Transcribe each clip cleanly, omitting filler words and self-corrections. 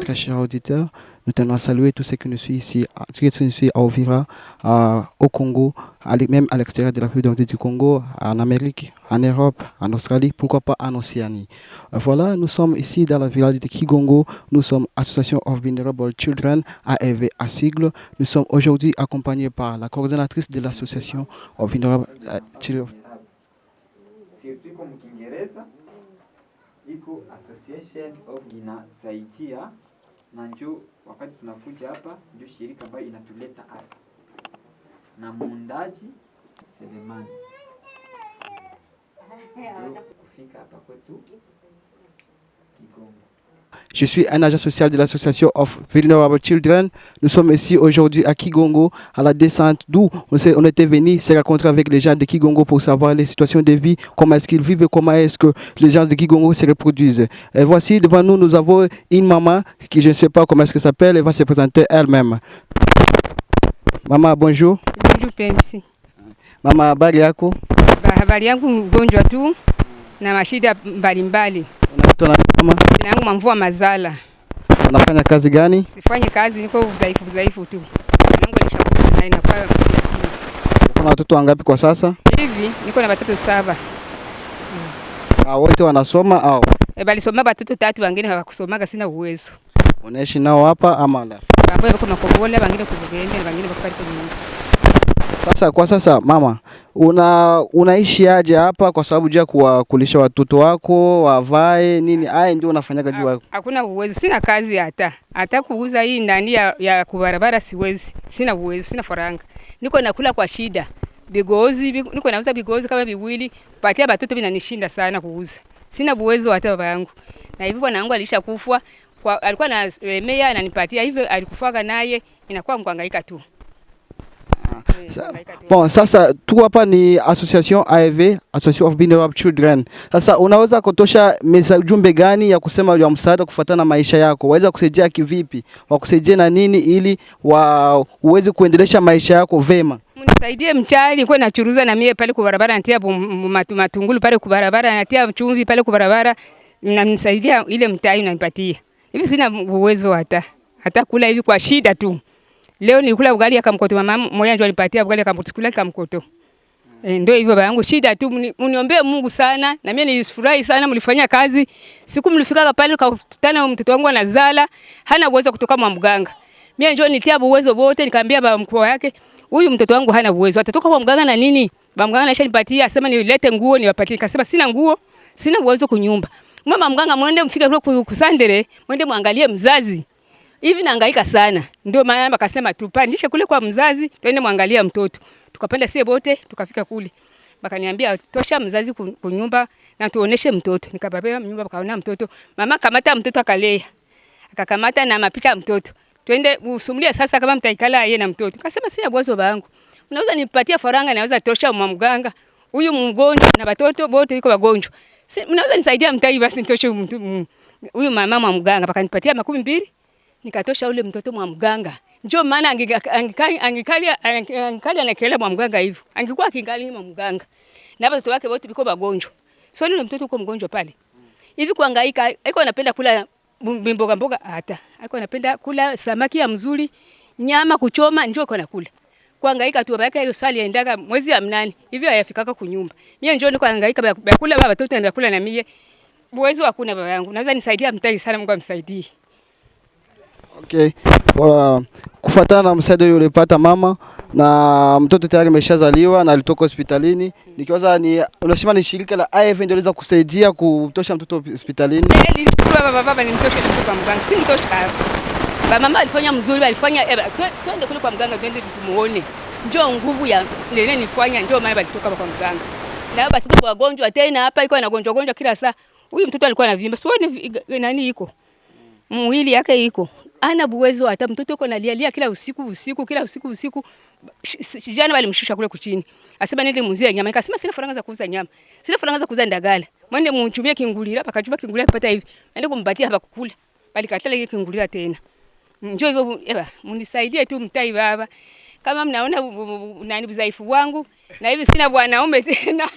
Très chers auditeurs, nous tenons à saluer tous ceux qui nous suivent ici, à Uvira, au Congo, même à l'extérieur de la République du Congo, en Amérique, en Europe, en Australie, pourquoi pas en Océanie. Voilà, nous sommes ici dans la village de Kigongo. Nous sommes Association of Vulnerable Children, AEV à sigle. Nous sommes aujourd'hui accompagnés par la coordonnatrice de l'association of Vulnerable Children. Surtout comme Kiingereza iko Association of inasaidia na njoo wakati tunakuja hapa ndio shirika ambayo inatuleta hapa na muundaji Selemani kufika hapa kwetu Kigongo. Je suis un agent social de l'association of Vulnerable Children. Nous sommes ici aujourd'hui à Kigongo, à la descente d'où on était venu se rencontrer avec les gens de Kigongo pour savoir les situations de vie, comment est-ce qu'ils vivent et comment est-ce que les gens de Kigongo se reproduisent. Et voici devant nous, nous avons une maman qui je ne sais pas comment est-ce qu'elle s'appelle, elle va se présenter elle-même. Maman, bonjour. Bonjour, PMC. Mama, habari yako? Habari yangu mgonjwa tu na mashida mbalimbali. Unaitwa nani mama? Jina langu Mamvua Mazala. Unafanya kazi gani? Sifanye kazi, niko dhaifu tu. Nangu nishakufa na inakuwa. Uko na watoto wangapi kwa sasa? Hivi niko na watoto 7. Wote wanasoma au? Bali soma watoto 3, wengine hawakusomaga, sina uwezo. Unaishi nao hapa ama la? Bambo wako Makobola, wengine Kubugende, wengine wako pale kwenye nyumba. Sasa kwa sasa mama, unaishi aje hapa kwa sababu ya kulisha watoto wako, wavae nini? Haya ndio unafanyaga juu wako. Hakuna uwezo, sina kazi hata kuuza hii ndani ya kubarabara siwezi. Sina uwezo, sina faranga. Niko nakula kwa shida. Bigozi, niko nauza bigozi kama biwili, patia watoto binanishinda sana kuuza. Sina uwezo hata baba yangu. Na hivyo bwana wangu alishakufa, alikuwa na mea ananipatia hivyo, alikufaga naye, inakuwa mkuhangaika tu. Bon, sasa tu hapa ni association AEV, Association of Vulnerable Children. Sasa unaweza kutosha ujumbe gani ya kusema ya msaada kufuatana na maisha yako? Waweza kusaidia kivipi? Wakusaidie na nini ili uweze kuendelesha maisha yako vema? Mnisaidie mchali, niko nachuruza na mie pale kwa barabara, natia matungulu pale kwa barabara, natia chumvi pale kwa barabara, na mnisaidia ile mtai unanipatia. Hivi sina uwezo hata kula hivi kwa shida tu. Leo nilikula ugali akamkoto, mama moja ndio alipatia ugali akamkoto akamkoto. Ndio hivyo babangu, shida tu. Mniombee Mungu sana, na mimi nilifurahi sana mlifanya kazi. Siku mlifika pale kakutana mtoto wangu anazala, hana uwezo kutoka kwa mganga. Mimi njoo nitia uwezo wote, nikamwambia baba mkuu yake, huyu mtoto wangu hana uwezo. Atatoka kwa mganga na nini? Baba mganga anashanipatia, asema nilete nguo niwapatie. Nikasema sina nguo, sina uwezo kunyumba. Mama mganga, mwende mfike kule kusandere, mwende muangalie mzazi. Hivi nahangaika sana. Ndio maana akasema tupandishe kule kwa mzazi, twende muangalia mtoto. Tukapanda sie bote, tukafika kule. Bakaniambia tosha mzazi kunyumba na tuoneshe mtoto. Nikababea nyumba, bakaona mtoto. Mama kamata mtoto akalea. Akakamata na mapicha mtoto. Twende usumulie sasa kama mtaikala yeye na mtoto. Nikasema sina uwezo bangu. Unaweza nipatia faranga, naweza tosha mwa mganga. Huyu mgonjwa na watoto bote wiko wagonjwa. Mnaweza nisaidia mtai basi nitoshe huyu mama mganga. Bakanipatia 200. Nikatosha ule mtoto mwa mganga. Njoo maana angikalia anakelea mwa mganga hivyo. Angekuwa kingali mwa mganga. Na watoto wake wote biko wagonjwa. So yule mtoto uko mgonjwa pale. Hivi kuhangaika, haiko anapenda kula mboga hata. Haiko anapenda kula samaki ya mzuri, nyama kuchoma njoo kwa nakula. Kuhangaika tu baba yake hiyo sali endaga mwezi ya 8. Hivyo hayafikaka kunyumba. Mimi njoo niko hangaika bakula baba watoto na bakula na mie. Uwezo hakuna baba yangu. Naweza nisaidia mtai sana, Mungu amsaidie. Okay. Kufuatana na msaada yule ulipata mama na mtoto tayari ameshazaliwa na alitoka hospitalini. Nikiwaza unasema ni shirika la AEV ndio liweza kusaidia kutosha mtoto hospitalini. Nilishukuru baba nimtoshe mtoto kwa mganga. Si mtoshe kama. Baba mama alifanya mzuri, alifanya twende kule kwa mganga twende tumuone. Njoo nguvu ya nene nifanya njoo maana alitoka kwa mganga. Na baba tuko wagonjwa tena hapa iko anagonjwa kila saa. Huyu mtoto alikuwa anavimba. Sio nani iko? Mwili yake iko. Ana uwezo hata mtoto yuko analia kila usiku kila usiku. Jana walimshusha kule kuchini. Asema nende muzia nyama. Nikasema sina faranga za kuuza nyama. Sina faranga za kuuza ndagala. Mwende mchumie kingulira, pakachuma kingulira kupata hivi. Nende kumpatia hapa kukula. Bali katala ile kingulira tena. Njoo hivyo mnisaidie tu mtai baba. Kama mnaona nani udhaifu wangu na hivi sina bwanaume tena.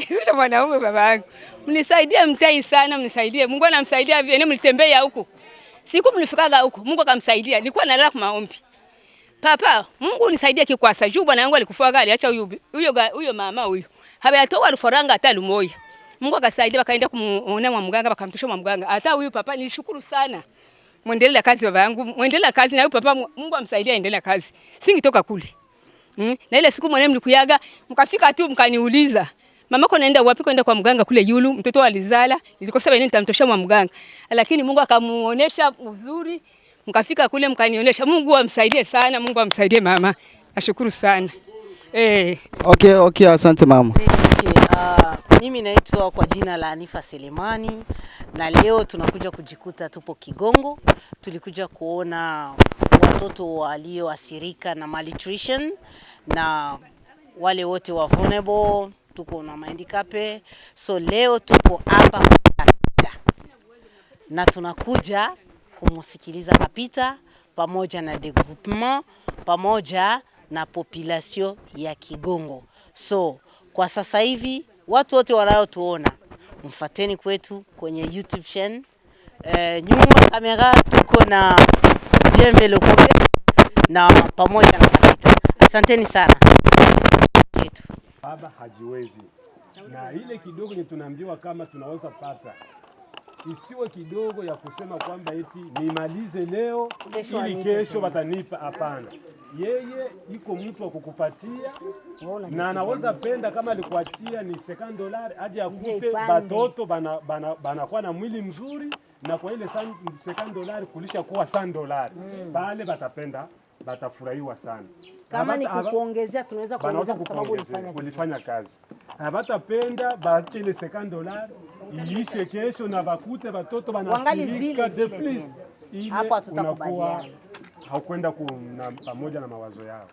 Sio mwanaume babangu. Mnisaidie mtai sana, mnisaidie. Mungu anamsaidia vile mlitembea huko. Siku mlifikaga huko, Mungu akamsaidia. Nilikuwa nalala kwa maombi. Papa, Mungu nisaidie kikwasa. Juu bwana yangu alikufa aliacha huyo mama huyo. Habayatoa aliforanga hata lumoya. Mungu akasaidia wakaenda kumuona mwa mganga wakamtosha mwa mganga. Hata huyu papa nilishukuru sana. Muendelee kazi baba yangu. Muendelee kazi na huyu papa Mungu amsaidia aendelee kazi. Singitoka kule. Na ile siku mwenyewe mlikuyaga mkafika tu mkaniuliza. Mamako naenda wapi? Kwenda kwa mganga kule Yulu. Mtoto alizala. Nilikosa nini nitamtosha mwa mganga. Lakini Mungu akamuonesha uzuri. Mkafika kule mkanionyesha. Mungu amsaidie sana. Mungu amsaidie mama. Nashukuru sana. Okay, asante mama. Mimi naitwa kwa jina la Anifa Selemani na leo tunakuja kujikuta tupo Kigongo. Tulikuja kuona watoto walioathirika na malnutrition na wale wote wa vulnerable, tuko na handicap. So leo tupo hapa Kapita na tunakuja kumusikiliza Kapita pamoja na degroupement pamoja na population ya Kigongo. So kwa sasa hivi watu wote wanaotuona mfateni kwetu kwenye YouTube channel. Nyuma kamera tuko na Bienvelo Kombe na pamoja na Kapita. Asanteni sana. Baba hajiwezi. Na ile kidogo ni tunaambiwa kama tunaweza pata. Isiwe kidogo ya kusema kwamba eti nimalize leo ili kesho watanipa, hapana. Yeye iko mtu wa kukupatia na anaweza penda kama alikuatia ni $50 aje akute batoto banakuwa na mwili mzuri na kwa ile $50 kulisha kuwa $100 pale batapenda, batafurahiwa sana. Kama ni kukuongezea tunaweza kuongeza kwa sababu ulifanya kazi. Batapenda baache ile $50 iishe kesho na bakute batoto banasirika de plus. Hapo tutakubaliana. Haukwenda pamoja na mawazo yao.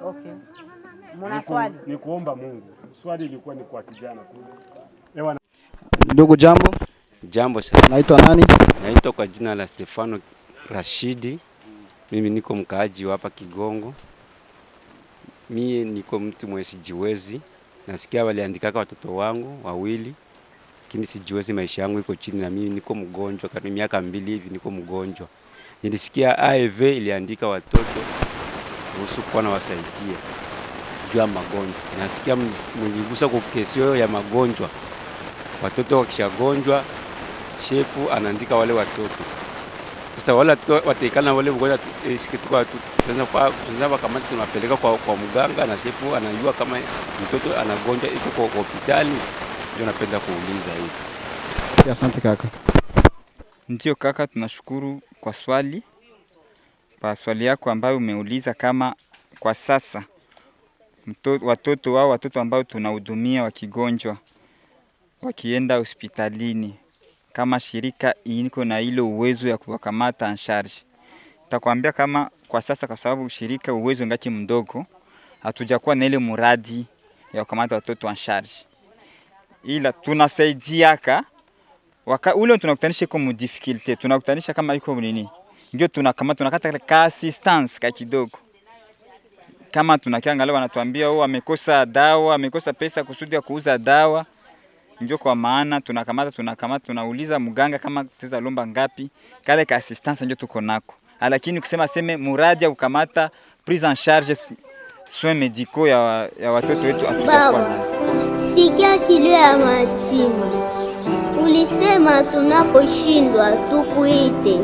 Okay. Mna swali? Ni kuomba Mungu. Swali ilikuwa ni kwa kijana kule. Ndugu jambo. Jambo sana. Naitwa nani? Naitwa kwa jina la Stefano Rashidi. Mimi niko mkaaji hapa Kigongo. Mimi niko mtu mwenye sijiwezi. Nasikia waliandikaka watoto wangu wawili. Lakini sijiwezi, maisha yangu iko chini na mimi niko mgonjwa karibu miaka 2 hivi niko mgonjwa. Nilisikia AEV iliandika watoto kuhusu kwa na wasaidia juu ya magonjwa. Nasikia mligusa kwa kesho ya magonjwa. Watoto wakishagonjwa shefu anaandika wale watoto. Sasa wale wataikana wale mgonjwa sikituka tunaweza kama tunapeleka kwa mganga na shefu anajua kama mtoto anagonjwa iko kwa hospitali. Ndio napenda kuuliza hivi. Asante kaka. Ndio kaka, tunashukuru kwa swali. Kwa swali yako ambayo umeuliza kama kwa sasa watoto ambao tunahudumia wakigonjwa wakienda hospitalini kama shirika iko na ile uwezo ya kuwakamata en charge. Nitakwambia kama kwa sasa kwa sababu shirika uwezo ngati mdogo hatujakuwa na ile muradi ya kukamata watoto en charge. Ila tunasaidiaka ule tunakutanisha kwa difficulty, tunakutanisha kama iko nini. Ndio tunakata ka assistance ka kidogo. Kama tunakiangalia wanatuambia amekosa dawa, amekosa pesa kusudi ya kuuza dawa. Ndio kwa maana tunakamata tunauliza mganga kama tutaweza lomba ngapi, kale ka assistance ndio tuko nako. Lakini kusema muradi ya kukamata prise en charge soins médicaux ya watoto wetu hatujakuwa nayo. Sikia kilio ya matima. Ulisema tunaposhindwa tukuite.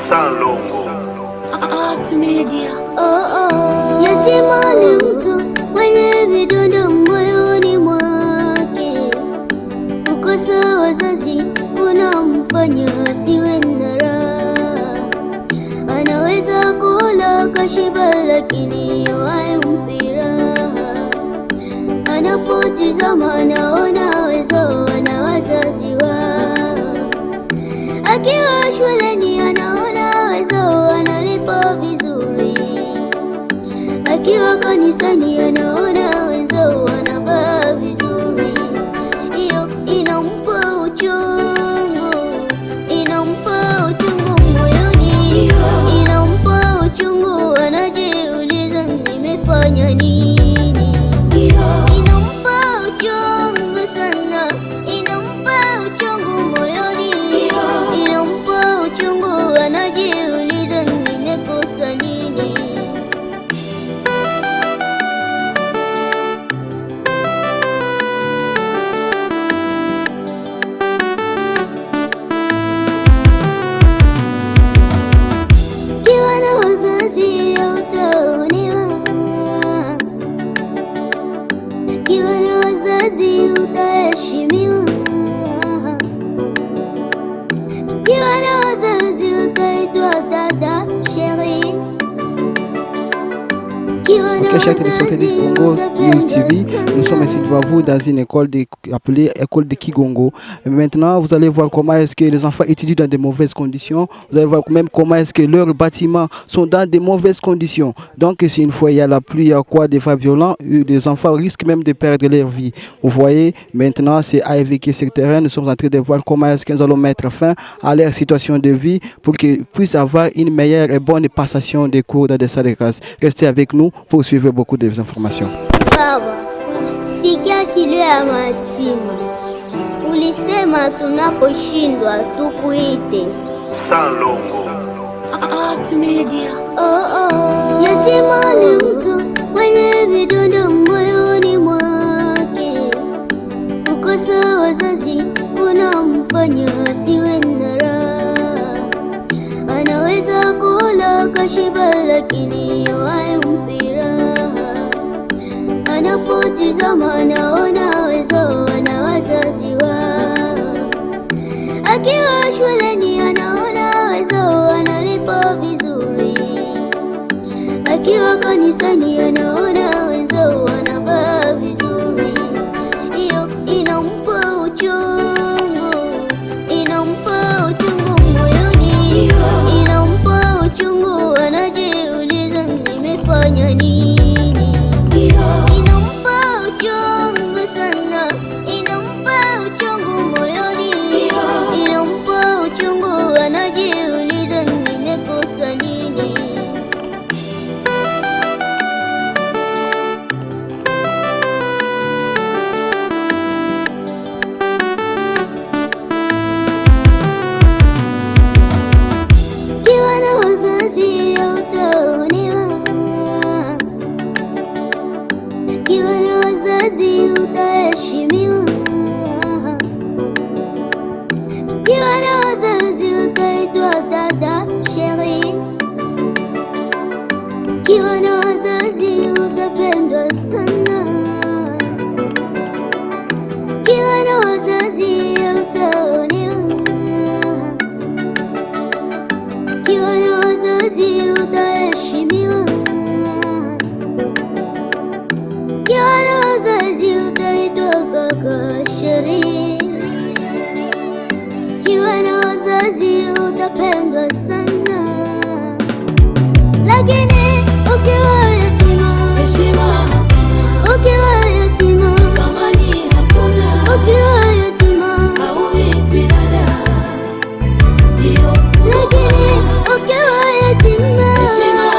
Salongo. Art Media. Yatima ni mtu mwenye vidonda moyoni mwake. Kukosa wazazi unamfanya asiwe na raha. Anaweza kula kashiba lakini hayumpi raha. Anapotizama anaona wezo na wazazi wao. Akiwa shuleni anaona wezo analipa vizuri. Akiwa kanisani anaona wezo anavaa vizuri. Hiyo inampa uchungu moyoni. Inampa uchungu, anajiuliza nimefanya nini? sana, inampa uchungu moyoni, inampa uchungu, anajiuliza nimekosa nini. Kiwa na wazazi utaonewa, kiwa na wazazi utaheshimiwa, kiwa na wazazi utaitwa dada, chérie. Ok, chers téléspectateurs du Congo News TV, nous sommes ici devant vous dans une école appelée École de Kigongo. Et maintenant, vous allez voir comment est-ce que les enfants étudient dans de mauvaises conditions. Vous allez voir même comment est-ce que leurs bâtiments sont dans de mauvaises conditions. Donc, si une fois il y a la pluie, il y a quoi, des fois violents, les enfants risquent même de perdre leur vie. Vous voyez, maintenant, c'est à évacuer ce terrain. Nous sommes en train de voir comment est-ce que nous allons mettre fin à leur situation de vie pour qu'ils puissent avoir une meilleure et bonne passation des cours dans des salles de classe. Restez avec nous pour suivre beaucoup d'informations. Baba, sikia kilio ya matima. Ulisema tunaposhindwa tukuite. Salongo. Art Media. Yatima ni mtu mwenye vidonda moyoni mwake. Kukosa wazazi unamfanya asiwe na raha. Anaweza kula kashiba lakini hayumpi raha. Anapotizama anaona wezo na wazazi wao. Akiwa shuleni anaona wezo analipa vizuri. Akiwa kanisani anaona wezo anavaa vizuri. Hiyo inampa uchungu, inampa uchungu moyoni, inampa uchungu, anajiuliza nimefanya nini. Inampa uchungu sana, inampa uchungu moyoni, inampa uchungu, anajiuliza nimekosa nini. Kiwa na wazazi utaonewa, kiwa na wazazi utaheshimiwa, kiwa na wazazi utaitwa dada, chérie. Kiwa na wazazi utapendwa sana, kiwa na wazazi utaonewa, kiwa na wazazi utaheshimiwa, kiwa na wazazi utaitwa kaka, chérie. Kiwa na wazazi utapendwa sana, lakini ukiwa yatima, heshima, ukiwa yatima, thamani hakuna, ukiwa yatima, hauitwi dada, lakini ukiwa yatima, heshima,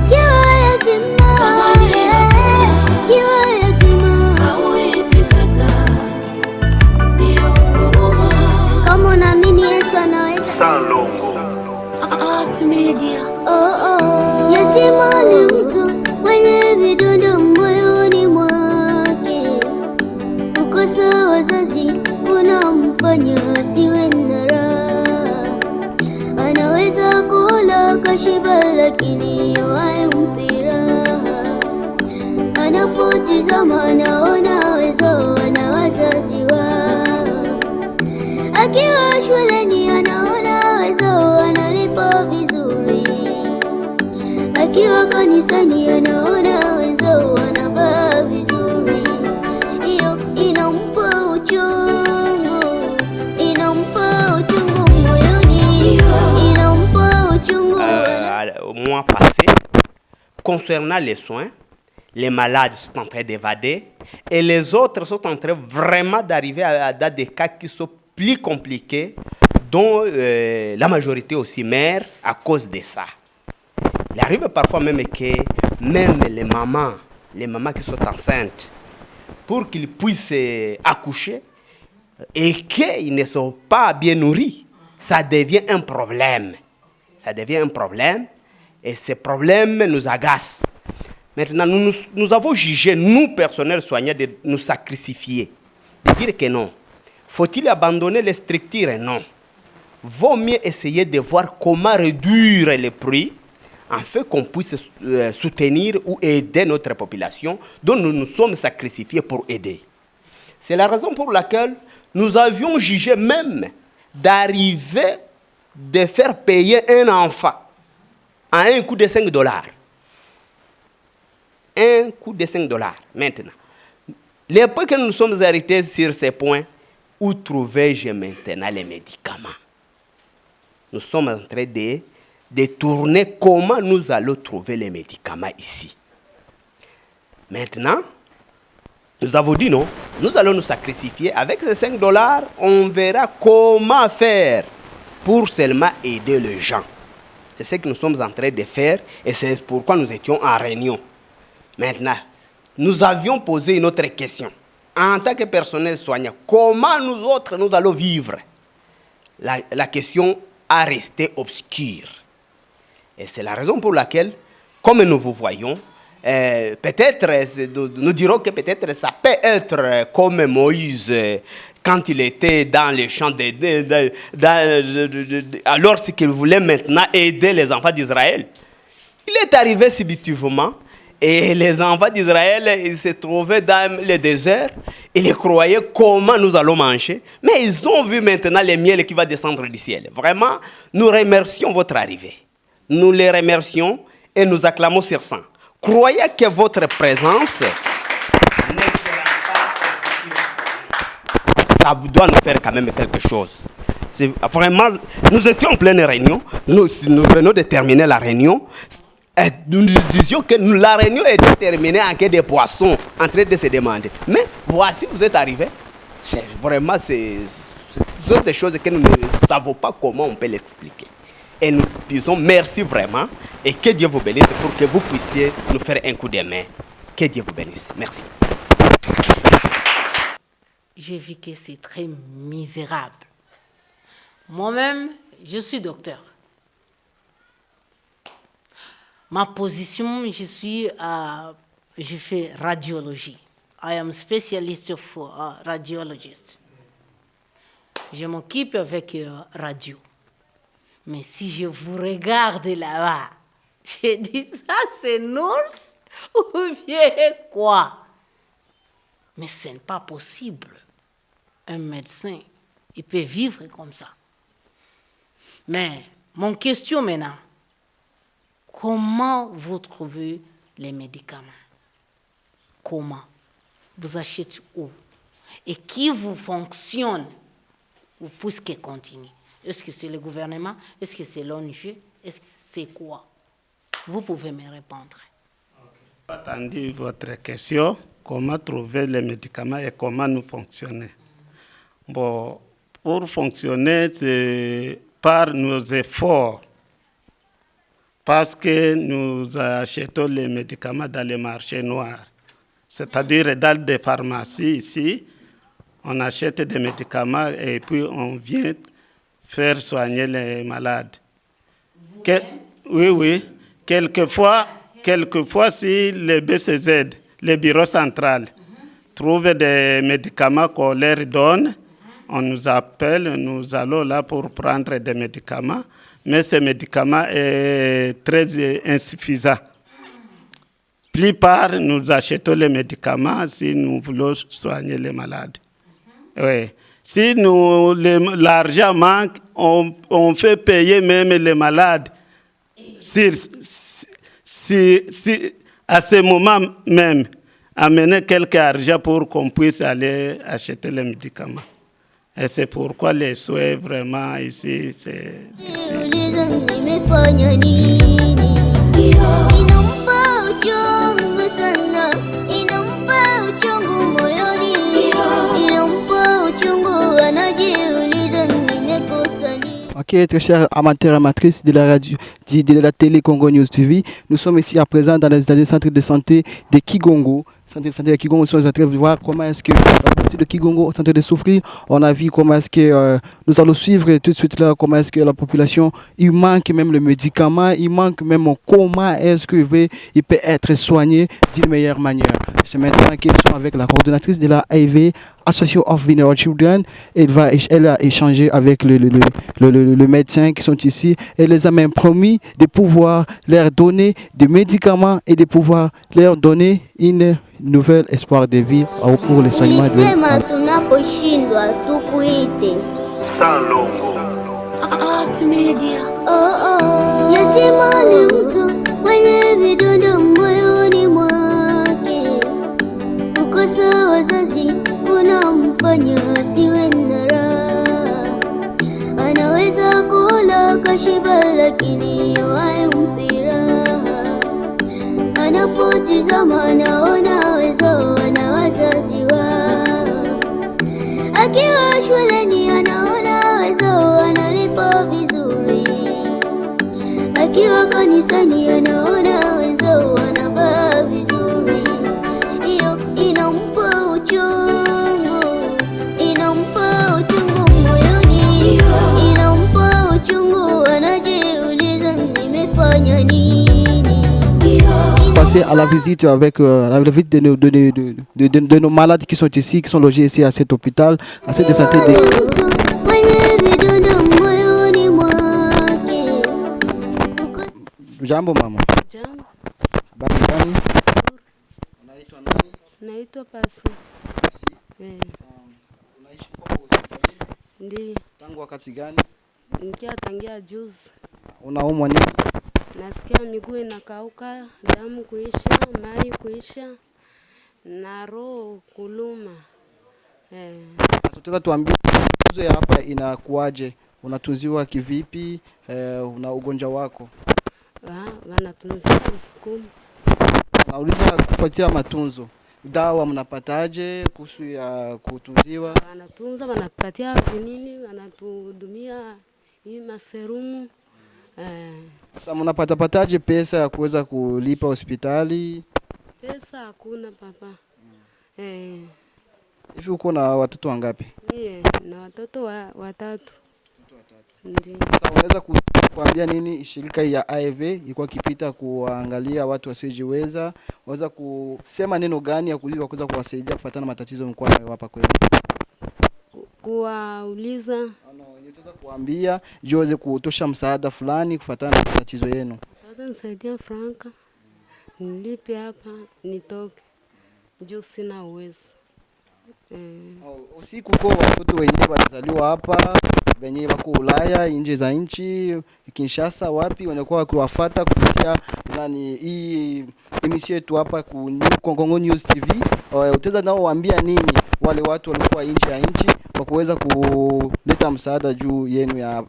ukiwa yatima, thamani hakuna, ukiwa yatima, hauitwi kaka, ndio huruma. Kama unaamini Yesu anaweza. Salongo. Art Media. Yatima ni mtu mwenye vidonda moyoni mwake. Kukosa wazazi unamfanya asiwe na raha. Anaweza kula kashiba lakini hayumpi raha. Anapotizama anaona wezo na wazazi wao. Akiwa shuleni anaona wezo analipa vizuri. Akiwa kanisani anaona wezo anavaa vizuri. Hiyo inampa uchungu, inampa uchungu moyoni, inampa uchungu. Mois passé, concernant les soins, les malades sont en train d'évader et les autres sont en train vraiment d'arriver à des cas qui sont plus compliqués, dont la majorité aussi meurt à cause de ça. Il arrive parfois même que même les mamans qui sont enceintes, pour qu'ils puissent accoucher et qu'ils ne sont pas bien nourris, ça devient un problème. Ça devient un problème et ces problèmes nous agacent. Maintenant, nous avons jugé, nous, personnels soignants, de nous sacrifier, de dire que non. Faut-il abandonner les structures? Non. Vaut mieux essayer de voir comment réduire les prix afin qu'on puisse soutenir ou aider notre population dont nous nous sommes sacrifiés pour aider. C'est la raison pour laquelle nous avions jugé même d'arriver de faire payer un enfant à un coût de $5. Un coût de $5 maintenant. Les points que nous sommes arrêtés sur ces points, où trouvais-je maintenant les médicaments? Nous sommes en train de tourner comment nous allons trouver les médicaments ici. Maintenant, nous avons dit non, nous allons nous sacrifier. Avec ces $5, on verra comment faire pour seulement aider les gens. C'est ce que nous sommes en train de faire et c'est pourquoi nous étions en réunion. Maintenant, nous avions posé une autre question. En tant que personnel soignant, comment nous autres, nous allons vivre? La question a resté obscure. Et c'est la raison pour laquelle, comme nous vous voyons, peut-être, nous dirons que peut-être ça peut être comme Moïse quand il était dans les champs, alors qu'il voulait maintenant aider les enfants d'Israël. Il est arrivé subitement et les enfants d'Israël, ils se trouvaient dans le désert. Ils croyaient comment nous allons manger. Mais ils ont vu maintenant le miel qui va descendre du ciel. Vraiment, nous remercions votre arrivée. Nous les remercions et nous acclamons sur ça. Croyez que votre présence ne sera pas... Ça doit nous faire quand même quelque chose. C'est vraiment, nous étions en pleine réunion. Nous venons de terminer la réunion. Et nous disions que la réunion était terminée en quai des poissons, en train de se demander. Mais voici, vous êtes arrivés. C'est vraiment, ce sont des choses que nous ne savons pas comment on peut l'expliquer. Et nous disons merci vraiment et que Dieu vous bénisse pour que vous puissiez nous faire un coup de main. Que Dieu vous bénisse. Merci. J'ai vu que c'est très misérable. Moi-même, je suis docteur. Ma position, je fais radiologie. I am specialist of radiologist. Je m'occupe avec radio. Mais si je vous regarde là-bas, je dis ça c'est ours ou bien quoi? Mais ce n'est pas possible. Un médecin, il peut vivre comme ça. Mais mon question maintenant, comment vous trouvez les médicaments? Comment? Vous achetez où? Et qui vous fonctionne? Ou puisque continue? Est-ce que c'est le gouvernement? Est-ce que c'est l'ONG? Est-ce que c'est quoi? Vous pouvez me répondre. Attendez votre question. Comment trouver les médicaments et comment nous fonctionner? Bon, pour fonctionner, c'est par nos efforts. Parce que nous achetons les médicaments dans les marchés noirs. C'est-à-dire dans des pharmacies ici, on achète des médicaments et puis on vient faire soigner les malades. Oui. Quelquefois, si le BCZ, le bureau central, trouve des médicaments qu'on leur donne, on nous appelle, nous allons là pour prendre des médicaments, mais ces médicaments sont très insuffisants. Plupart, nous achetons les médicaments si nous voulons soigner les malades. Oui. Si l'argent manque, on fait payer même les malades. À ce moment même, amener quelques argent pour qu'on puisse aller acheter les médicaments. Et c'est pourquoi les soins vraiment ici, c'est... Ok, très chers amateurs et amatrices de la radio, de la télé Congo News TV, nous sommes ici à présent dans le centre de santé de Kigongo. santé de santé de Kigongo sont en train de voir comment est-ce que la partie de Kigongo est en train de souffrir. On a vu comment est-ce que nous allons suivre tout de suite là, comment est-ce que la population, il manque même le médicament, il manque même comment est-ce que il peut être soigné d'une meilleure manière. C'est maintenant qu'ils sont avec la coordonnatrice de la AIV, Association of Vulnerable Children. Elle a échangé avec le médecin qui sont ici. Elle les a même promis de pouvoir leur donner des médicaments et de pouvoir leur donner une nouvelle espoir de vie pour les soignements de Ulisema tunaposhindwa tukuite Salongo. Art Media. Yatima ni mtu mwenye vidonda moyoni mwake, kukosa wazazi unamfanya asiwe na raha. Anaweza kula kashiba lakini hayumpi raha. Anapotizama anaona wezo na wazazi wao. Akiwa shuleni anaona wezo wanalipa vizuri. Akiwa kanisani anaona wezo wanavaa vizuri. Hiyo inampa uchungu, inampa uchungu moyoni, inampa uchungu, anajiuliza nimefanya nini. Passer à la visite avec la visite de nos malades qui sont ici, qui sont logés ici à cet hôpital, à cette santé de Jambo mama. Jambo. Habari gani? Unaitwa nani? Naitwa Pasi. Unaishi kwa hospitali? Ndiyo. Tangu wakati gani? Tangia juzi. Unaumwa nini? Nasikia miguu inakauka, damu kuisha, mai kuisha na roho kuluma. Sasa tuambie tuzo ya hapa inakuaje? Unatunziwa kivipi? Una ugonjwa wako? Wanatunzia 10,000. Nauliza kufuatia matunzo. Dawa mnapataje kuhusu ya kutunziwa? Wanatunza, wanapatia vinini, wanatuhudumia hii maserumu. Sasa mnapataje pesa ya kuweza kulipa hospitali? Pesa hakuna papa. Hivi uko na watoto wangapi? Mie na watoto watatu. Ndiyo. Sasa unaweza kuambia nini shirika ya AIV ilikuwa kipita kuangalia watu wasiojiweza? Unaweza kusema neno gani ya kuweza kuwasaidia kufuatana na matatizo mkoa nayo hapa kwenu? Kuwauliza. Nitaweza kuambia jiweze kutosha msaada fulani kufuatana na matatizo yenu. Sasa nisaidia franka. Nilipe hapa nitoke. Juu sina uwezo. Usiku kwa watoto wenyewe wanazaliwa hapa, wenyewe wako Ulaya, nje za nchi, Kinshasa, wapi wanakuwa wakiwafuata kupitia hii emission yetu hapa ku Kongo News TV. Utaweza nao waambia nini wale watu walikuwa nje ya nchi kwa kuweza kuleta msaada juu yenu ya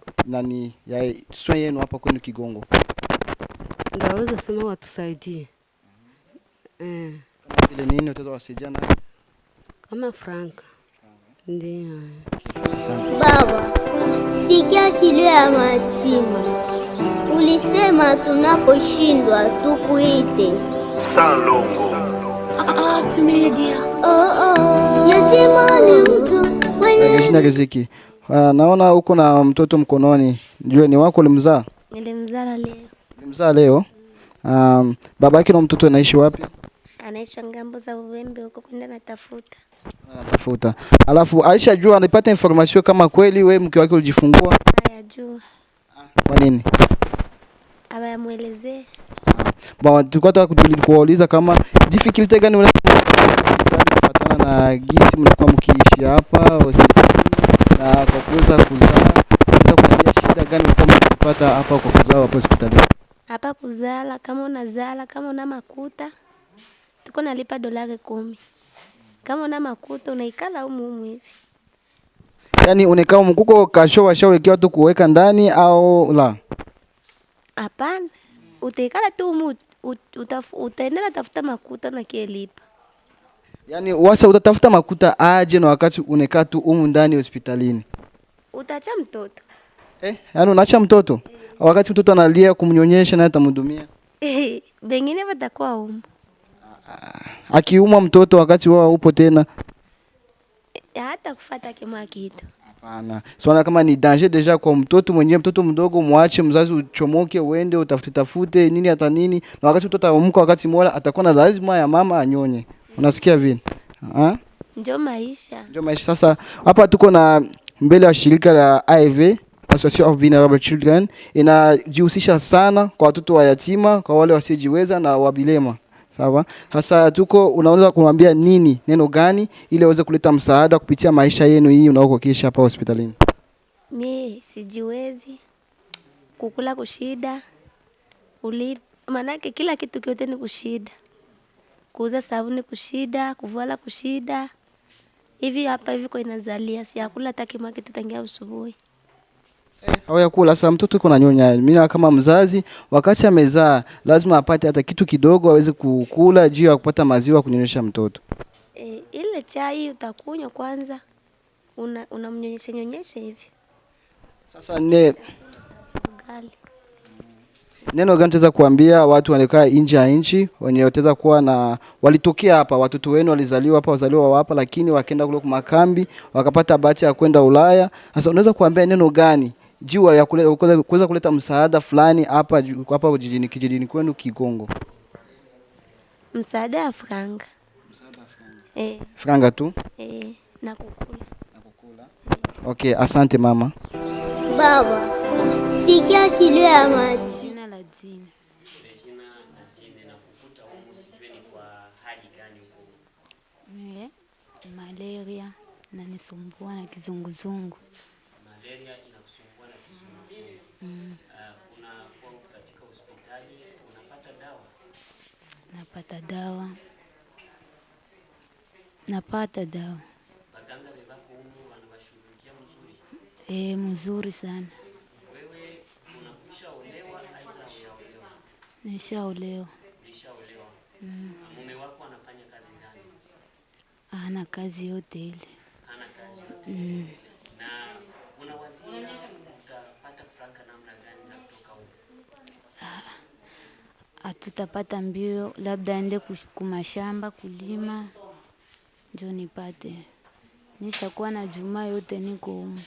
ya soin yenu hapa kwenu Kigongo? Ndaweza sema watusaidie. Kama vile nini utaweza wasaidia na kama franka. Ndiyo. Baba, sikia kilio ya mayatima. Ulisema tunaposhindwa tukuite. Salongo. Art Media. Yatima ni mtu mwenye Regina Riziki. Naona uko na mtoto mkononi. Ndio ni wako ulimzaa? Nilimzaa leo. Ulimzaa leo? Baba yake na mtoto anaishi wapi? Anaishi ngambo za Uwembe huko kwenda natafuta. Anatafuta. Alafu Aisha jua anapata information kama kweli wewe mke wake ulijifungua? Hayajua. Kwa nini? Abamuelezee. Tulikuwa tunataka kuuliza kama difficulty gani kufuatana na gisi mlikuwa mkiishi hapa hospitali na kwa kuweza kuzaa, kuambia shida gani mlikuwa mkipata hapa kwa kuzaa hapa hospitali? Hapa kuzala kama unazala kama una makuta tuko nalipa $10. Kama una makuta unaikala humu hivi. Yaani unakaa mkuko kasho washawekewa tu kuweka ndani au la? Hapana. Utaikala tu humu utaendelea tafuta makuta na kielipa. Yaani wasa utatafuta makuta aje na wakati unekaa tu humu ndani hospitalini? Utacha mtoto. Yaani unaacha mtoto? Wakati mtoto analia kumnyonyesha na atamhudumia? Bengine watakuwa humu. Akiumwa mtoto wakati wao upo tena? Hata kufuata kama kitu. Hapana. Swala kama ni danger deja kwa mtoto mwenyewe, mtoto mdogo muache mzazi uchomoke uende utafute nini hata nini, na wakati mtoto aamka wakati mola atakuwa na lazima ya mama anyonye. Unasikia vile? Ndio maisha. Ndio maisha. Sasa hapa tuko na mbele ya shirika la AIV, Association of Vulnerable Children, inajihusisha sana kwa watoto wa yatima, kwa wale wasiojiweza na wabilema. Sawa? Sasa unaweza kumwambia nini, neno gani ili aweze kuleta msaada kupitia maisha yenu hii unaokokisha hapa hospitalini? Mimi sijiwezi. Kukula kushida. Manake kila kitu kyote ni kushida. Kuuza sabuni kushida, kuvala kushida. Hivi hapa hivi kwa inazalia, si akula hata kama kitu tangia asubuhi. Hawayakula. Sasa mtoto yuko ananyonya. Mimi kama mzazi wakati amezaa lazima apate hata kitu kidogo aweze kukula juu ya kupata maziwa kunyonyesha mtoto. Ile chai utakunywa kwanza. Unamnyonyesha hivi. Sasa neno gani tutaweza kuambia watu wanakaa nje ya nchi wenye wataweza kuwa na walitokea hapa, watoto wenu walizaliwa hapa, wazaliwa hapa, lakini wakaenda kule kwa makambi wakapata bahati ya kwenda Ulaya. Sasa unaweza kuambia neno gani juu ya kuweza kuleta msaada fulani hapa kijijini kwenu Kigongo? Msaada wa franga. Franga tu? Na kukula. Okay, asante mama. Baba, sikia kilio ya maji. Jina la jina. Jina la jina nakukuta huko sijui ni kwa hali gani huko. Malaria na nisumbua na kizunguzungu. Malaria inakusumbua na kizunguzungu. Unakuwa katika hospitali unapata dawa? Napata dawa. Baganga wenzako huko wanawashughulikia mzuri? Mzuri sana. Wewe unakwisha olewa au hujaolewa? Nishaolewa. Nishaolewa. Mume wako anafanya kazi gani? Hana kazi yote ile. Hana kazi yote. Na unawazia utapata franka namna gani za kutoka huko? Hatutapata mbio, labda ende kumashamba kulima ndio nipate. Nishakuwa na juma yote niko huko.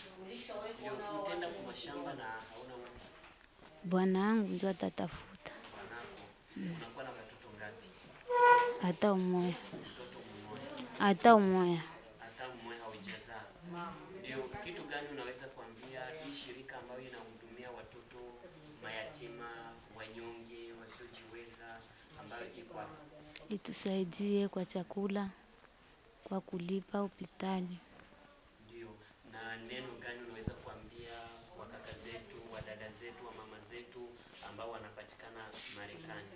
Utaenda kumashamba na hauna mtu? Bwana wangu ndio atatafuta. Unakuwa na watoto ngapi? Hata umoja. Mtoto mmoja. Hata umoja. Hata umoja haujazaa. Ndio kitu gani unaweza kuambia hii shirika ambayo inahudumia watoto mayatima, wanyonge, wasiojiweza ambayo iko hapa? Itusaidie kwa chakula, kwa kulipa hospitali. Ndio. Na neno gani unaweza kuambia wakaka zetu, wadada zetu, wa mama zetu ambao wanapatikana Marekani?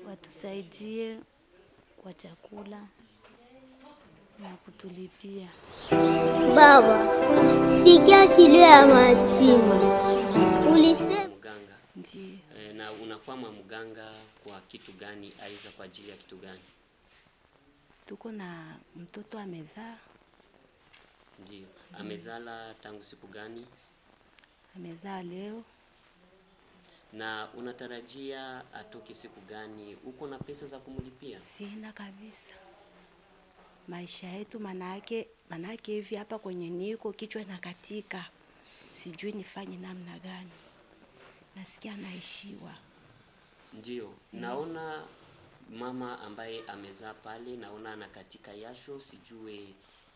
Watusaidie kwa chakula na kutulipia. Baba, sikia kilio ya matima. Ulisema mganga. Ndiyo. Na unakuwa mganga kwa kitu gani, aidha kwa ajili ya kitu gani? Tuko na mtoto amezaa. Ndio. Amezala tangu siku gani? Amezaa leo. Na unatarajia atoke siku gani? Uko na pesa za kumlipia? Sina kabisa. Maisha yetu manake hivi hapa kwenye niko kichwa nakatika. Sijui nifanye namna gani. Nasikia naishiwa. Ndio. Naona mama ambaye amezaa pale, naona anakatika yasho, sijue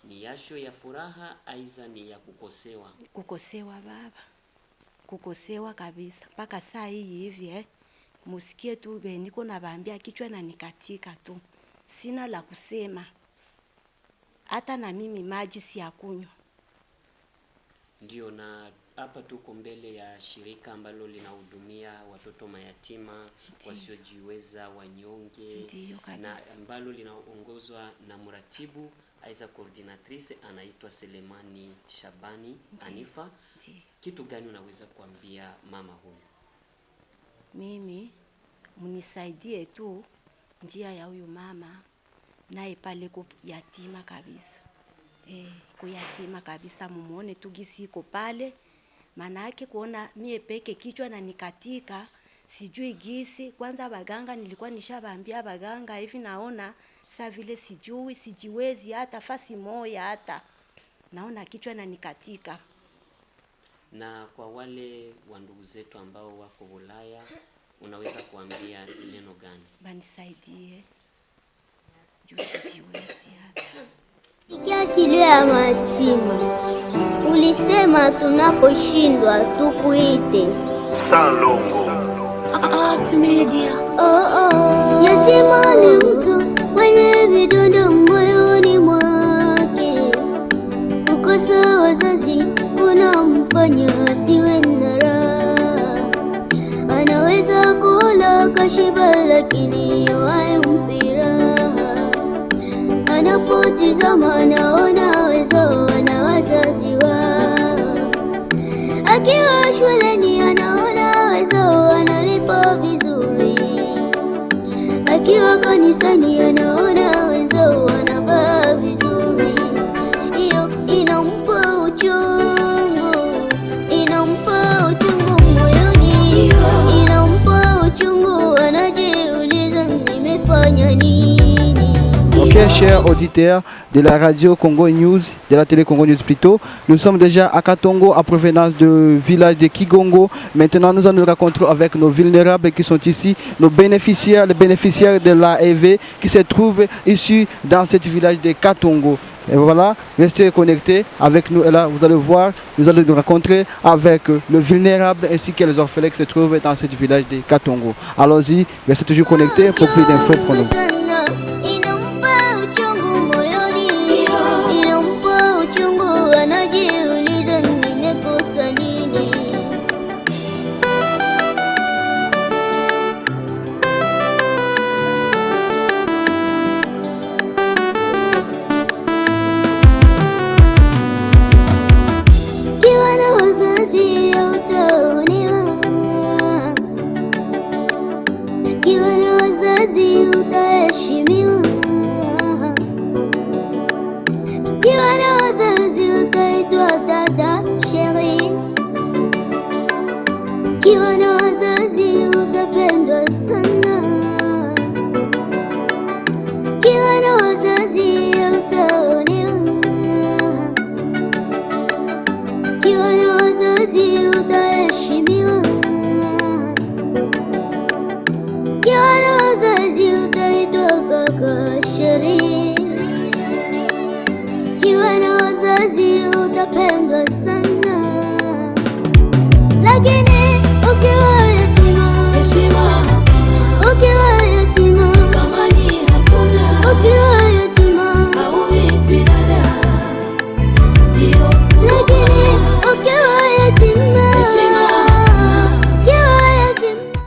ni yasho ya furaha aidha ni ya kukosewa. Kukosewa baba. Kukosewa kabisa. Mpaka saa hii hivi musikie tu niko nawaambia kichwa na nikatika tu. Sina la kusema. Hata na mimi maji si ya kunywa. Ndio. Na hapa tuko mbele ya shirika ambalo linahudumia watoto mayatima, wasiojiweza, wanyonge. Ndiyo, na ambalo linaongozwa na mratibu aidha coordinatrice anaitwa Selemani Shabani Anifa. Kitu gani unaweza kuambia mama huyu? Mimi mnisaidie tu njia ya huyu mama, naye pale kwa yatima kabisa. Kwa yatima kabisa, mumuone tu gisi iko pale. Maana yake kuona mie peke kichwa na nikatika, sijui gisi. Kwanza baganga nilikuwa nishabaambia baganga hivi, naona saa vile sijui, sijiwezi hata fasi moja, hata naona kichwa na nikatika. Na kwa wale wa ndugu zetu ambao wako Ulaya, unaweza kuambia neno gani? Banisaidie juu sijiwezi hata. Sikia kilio ya matima, ulisema tunaposhindwa tukuite Salongo. Art Media. Yatima ni mtu mwenye vidonda moyoni mwake, ukosa wazazi unamfanya asiwe na raha. Anaweza kula kashiba lakini hayumpi raha. Anapotizama anaona wezo wana wazazi wao. Akiwa shuleni anaona wezo wanalipa vizuri. Akiwa kanisani anaona wezo wanavaa vizuri. Hiyo inampa uchungu, inampa uchungu moyoni, inampa uchungu, anajiuliza nimefanya nini. Ok, chers auditeurs de la radio Congo News, de la télé Congo News plutôt, nous sommes déjà à Katongo, à provenance du village de Kigongo. Maintenant, nous allons nous rencontrer avec nos vulnérables qui sont ici, nos bénéficiaires, les bénéficiaires de l'AEV qui se trouvent ici dans ce village de Katongo. Et voilà, restez connectés avec nous. Et là, vous allez voir, nous allons nous rencontrer avec le vulnérable ainsi que les orphelins qui se trouvent dans ce village de Katongo. Allons-y, restez toujours connectés pour plus d'infos pour nous. Anajiuliza nimekosa nini. Kiwa na wazazi utaonewa, kiwa na wazazi utaheshimiwa, kiwa na wazazi utaitwa dada sheri, kiwa na wazazi utapendwa sana, kiwa na wazazi utaonewa, kiwa na wazazi utaheshimiwa, kiwa na wazazi utaitwa kaka sheri, kiwa na wazazi utapendwa sana, lakini